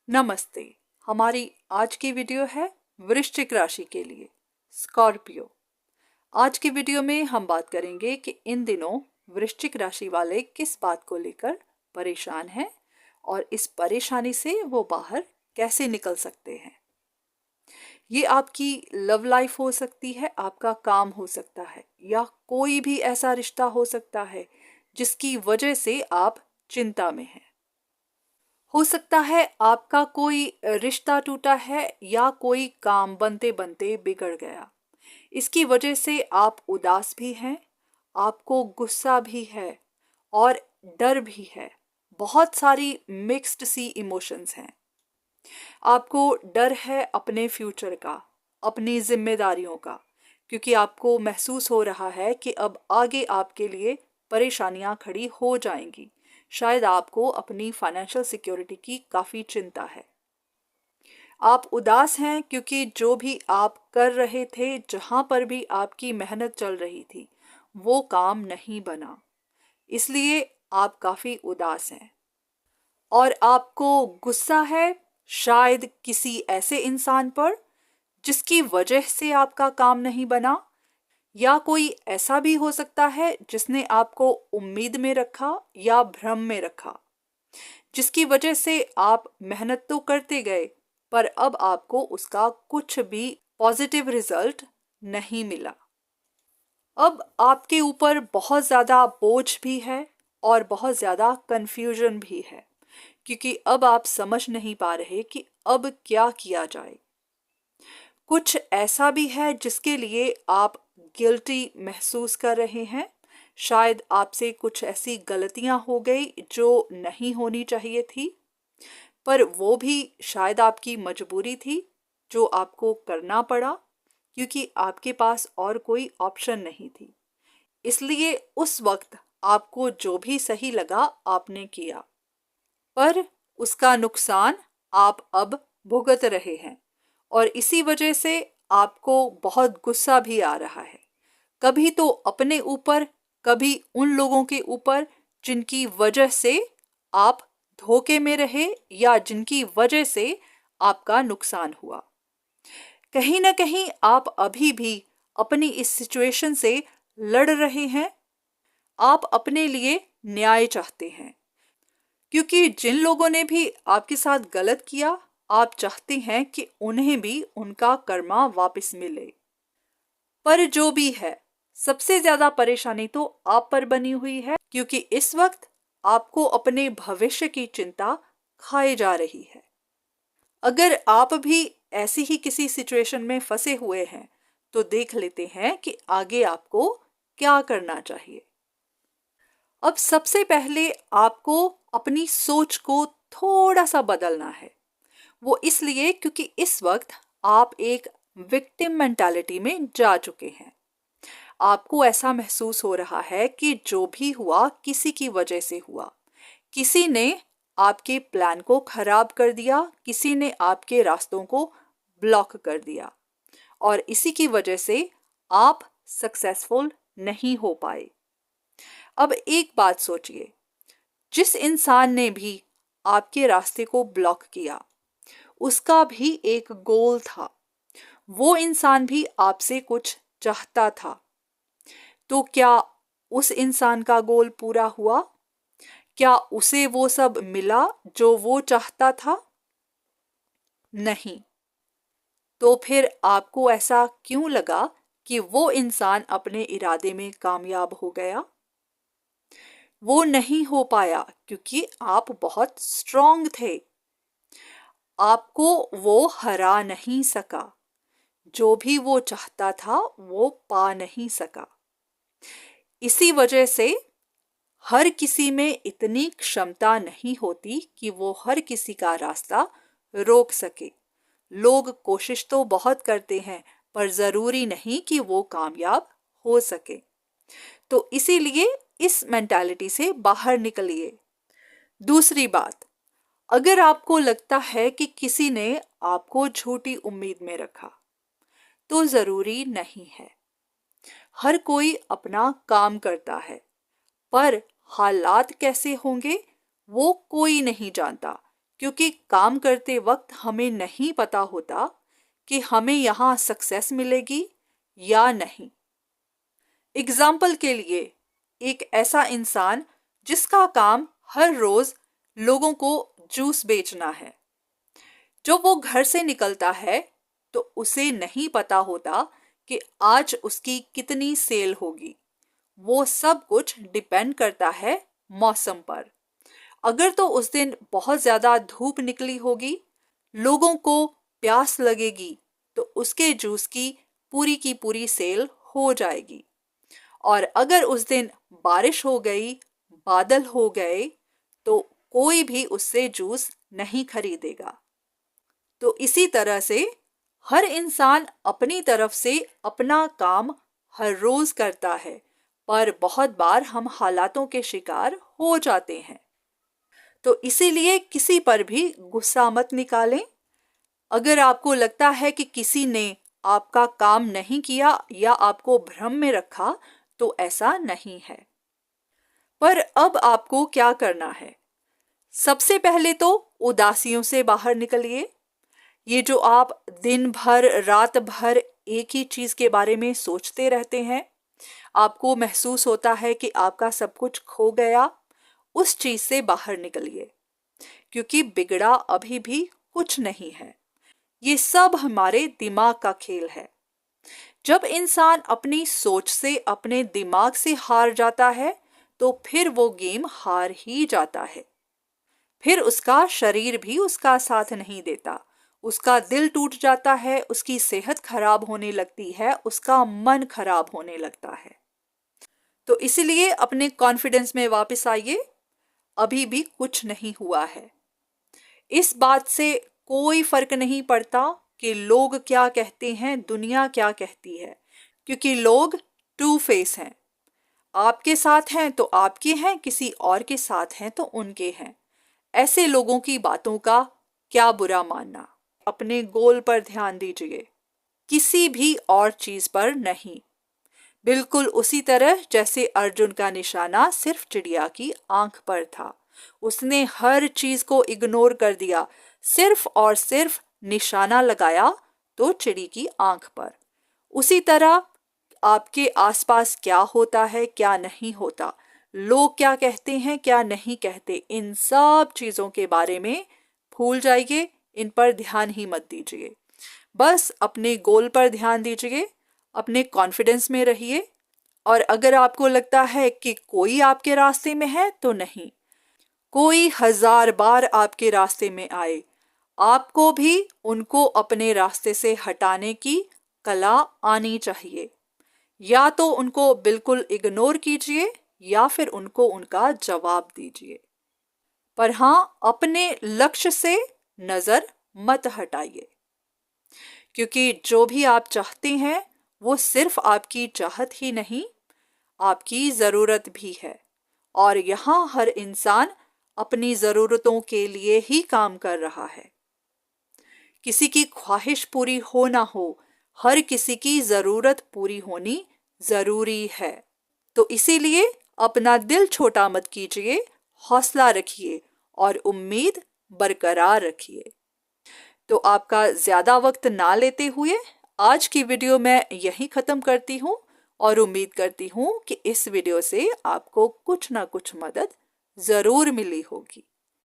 नमस्ते। हमारी आज की वीडियो है वृश्चिक राशि के लिए, स्कॉर्पियो। आज की वीडियो में हम बात करेंगे कि इन दिनों वृश्चिक राशि वाले किस बात को लेकर परेशान हैं और इस परेशानी से वो बाहर कैसे निकल सकते हैं। ये आपकी लव लाइफ हो सकती है, आपका काम हो सकता है, या कोई भी ऐसा रिश्ता हो सकता है जिसकी वजह से आप चिंता में हैं। हो सकता है आपका कोई रिश्ता टूटा है या कोई काम बनते बनते बिगड़ गया। इसकी वजह से आप उदास भी हैं, आपको गुस्सा भी है और डर भी है। बहुत सारी मिक्स्ड सी इमोशंस हैं। आपको डर है अपने फ्यूचर का, अपनी जिम्मेदारियों का, क्योंकि आपको महसूस हो रहा है कि अब आगे आपके लिए परेशानियां खड़ी हो जाएंगी। शायद आपको अपनी फाइनेंशियल सिक्योरिटी की काफ़ी चिंता है। आप उदास हैं क्योंकि जो भी आप कर रहे थे, जहां पर भी आपकी मेहनत चल रही थी, वो काम नहीं बना। इसलिए आप काफ़ी उदास हैं और आपको गुस्सा है शायद किसी ऐसे इंसान पर जिसकी वजह से आपका काम नहीं बना, या कोई ऐसा भी हो सकता है जिसने आपको उम्मीद में रखा या भ्रम में रखा, जिसकी वजह से आप मेहनत तो करते गए पर अब आपको उसका कुछ भी पॉजिटिव रिजल्ट नहीं मिला। अब आपके ऊपर बहुत ज़्यादा बोझ भी है और बहुत ज़्यादा कंफ्यूजन भी है, क्योंकि अब आप समझ नहीं पा रहे कि अब क्या किया जाए। कुछ ऐसा भी है जिसके लिए आप गिल्टी महसूस कर रहे हैं। शायद आपसे कुछ ऐसी गलतियां हो गई जो नहीं होनी चाहिए थी, पर वो भी शायद आपकी मजबूरी थी जो आपको करना पड़ा, क्योंकि आपके पास और कोई ऑप्शन नहीं थी। इसलिए उस वक्त आपको जो भी सही लगा आपने किया, पर उसका नुकसान आप अब भुगत रहे हैं और इसी वजह से आपको बहुत गुस्सा भी आ रहा है। कभी तो अपने ऊपर, कभी उन लोगों के ऊपर जिनकी वजह से आप धोखे में रहे या जिनकी वजह से आपका नुकसान हुआ। कहीं ना कहीं आप अभी भी अपनी इस सिचुएशन से लड़ रहे हैं। आप अपने लिए न्याय चाहते हैं, क्योंकि जिन लोगों ने भी आपके साथ गलत किया, आप चाहते हैं कि उन्हें भी उनका कर्मा वापस मिले। पर जो भी है, सबसे ज्यादा परेशानी तो आप पर बनी हुई है, क्योंकि इस वक्त आपको अपने भविष्य की चिंता खाए जा रही है। अगर आप भी ऐसी ही किसी सिचुएशन में फंसे हुए हैं तो देख लेते हैं कि आगे आपको क्या करना चाहिए। अब सबसे पहले आपको अपनी सोच को थोड़ा सा बदलना है। वो इसलिए क्योंकि इस वक्त आप एक विक्टिम मेंटालिटी में जा चुके हैं। आपको ऐसा महसूस हो रहा है कि जो भी हुआ किसी की वजह से हुआ। किसी ने आपके प्लान को खराब कर दिया, किसी ने आपके रास्तों को ब्लॉक कर दिया और इसी की वजह से आप सक्सेसफुल नहीं हो पाए। अब एक बात सोचिए, जिस इंसान ने भी आपके रास्ते को ब्लॉक किया, उसका भी एक गोल था। वो इंसान भी आपसे कुछ चाहता था। तो क्या उस इंसान का गोल पूरा हुआ? क्या उसे वो सब मिला जो वो चाहता था? नहीं। तो फिर आपको ऐसा क्यों लगा कि वो इंसान अपने इरादे में कामयाब हो गया? वो नहीं हो पाया क्योंकि आप बहुत स्ट्रांग थे। आपको वो हरा नहीं सका। जो भी वो चाहता था वो पा नहीं सका। इसी वजह से हर किसी में इतनी क्षमता नहीं होती कि वो हर किसी का रास्ता रोक सके। लोग कोशिश तो बहुत करते हैं, पर जरूरी नहीं कि वो कामयाब हो सके। तो इसीलिए इस मेंटालिटी से बाहर निकलिए। दूसरी बात, अगर आपको लगता है कि किसी ने आपको झूठी उम्मीद में रखा, तो जरूरी नहीं है। हर कोई अपना काम करता है, पर हालात कैसे होंगे वो कोई नहीं जानता, क्योंकि काम करते वक्त हमें नहीं पता होता कि हमें यहाँ सक्सेस मिलेगी या नहीं। एग्जाम्पल के लिए, एक ऐसा इंसान जिसका काम हर रोज लोगों को जूस बेचना है, जब वो घर से निकलता है तो उसे नहीं पता होता कि आज उसकी कितनी सेल होगी। वो सब कुछ डिपेंड करता है मौसम पर। अगर तो उस दिन बहुत ज्यादा धूप निकली होगी, लोगों को प्यास लगेगी, तो उसके जूस की पूरी सेल हो जाएगी। और अगर उस दिन बारिश हो गई, बादल हो गए, तो कोई भी उससे जूस नहीं खरीदेगा। तो इसी तरह से हर इंसान अपनी तरफ से अपना काम हर रोज करता है, पर बहुत बार हम हालातों के शिकार हो जाते हैं। तो इसीलिए किसी पर भी गुस्सा मत निकालें। अगर आपको लगता है कि किसी ने आपका काम नहीं किया या आपको भ्रम में रखा, तो ऐसा नहीं है। पर अब आपको क्या करना है? सबसे पहले तो उदासियों से बाहर निकलिए। ये जो आप दिन भर रात भर एक ही चीज के बारे में सोचते रहते हैं, आपको महसूस होता है कि आपका सब कुछ खो गया, उस चीज से बाहर निकलिए, क्योंकि बिगड़ा अभी भी कुछ नहीं है। ये सब हमारे दिमाग का खेल है। जब इंसान अपनी सोच से, अपने दिमाग से हार जाता है, तो फिर वो गेम हार ही जाता है। फिर उसका शरीर भी उसका साथ नहीं देता, उसका दिल टूट जाता है, उसकी सेहत खराब होने लगती है, उसका मन खराब होने लगता है। तो इसलिए अपने कॉन्फिडेंस में वापस आइए। अभी भी कुछ नहीं हुआ है। इस बात से कोई फर्क नहीं पड़ता कि लोग क्या कहते हैं, दुनिया क्या कहती है, क्योंकि लोग टू फेस हैं। आपके साथ हैं तो आपके हैं, किसी और के साथ हैं तो उनके हैं। ऐसे लोगों की बातों का क्या बुरा मानना। अपने गोल पर ध्यान दीजिए, किसी भी और चीज पर नहीं। बिल्कुल उसी तरह जैसे अर्जुन का निशाना सिर्फ चिड़िया की आंख पर था। उसने हर चीज को इग्नोर कर दिया, सिर्फ और सिर्फ निशाना लगाया तो चिड़ी की आंख पर। उसी तरह आपके आसपास क्या होता है, क्या नहीं होता, लोग क्या कहते हैं, क्या नहीं कहते, इन सब चीजों के बारे में भूल जाइए। इन पर ध्यान ही मत दीजिए। बस अपने गोल पर ध्यान दीजिए, अपने कॉन्फिडेंस में रहिए। और अगर आपको लगता है कि कोई आपके रास्ते में है, तो नहीं, कोई 1000 बार आपके रास्ते में आए, आपको भी उनको अपने रास्ते से हटाने की कला आनी चाहिए। या तो उनको बिल्कुल इग्नोर कीजिए या फिर उनको उनका जवाब दीजिए, पर हाँ, अपने लक्ष्य से नजर मत हटाइए, क्योंकि जो भी आप चाहते हैं वो सिर्फ आपकी चाहत ही नहीं, आपकी जरूरत भी है। और यहाँ हर इंसान अपनी जरूरतों के लिए ही काम कर रहा है। किसी की ख्वाहिश पूरी हो ना हो, हर किसी की जरूरत पूरी होनी जरूरी है। तो इसीलिए अपना दिल छोटा मत कीजिए, हौसला रखिए और उम्मीद बरकरार रखिए। तो आपका ज्यादा वक्त ना लेते हुए आज की वीडियो मैं यहीं खत्म करती हूँ, और उम्मीद करती हूँ कि इस वीडियो से आपको कुछ ना कुछ मदद जरूर मिली होगी।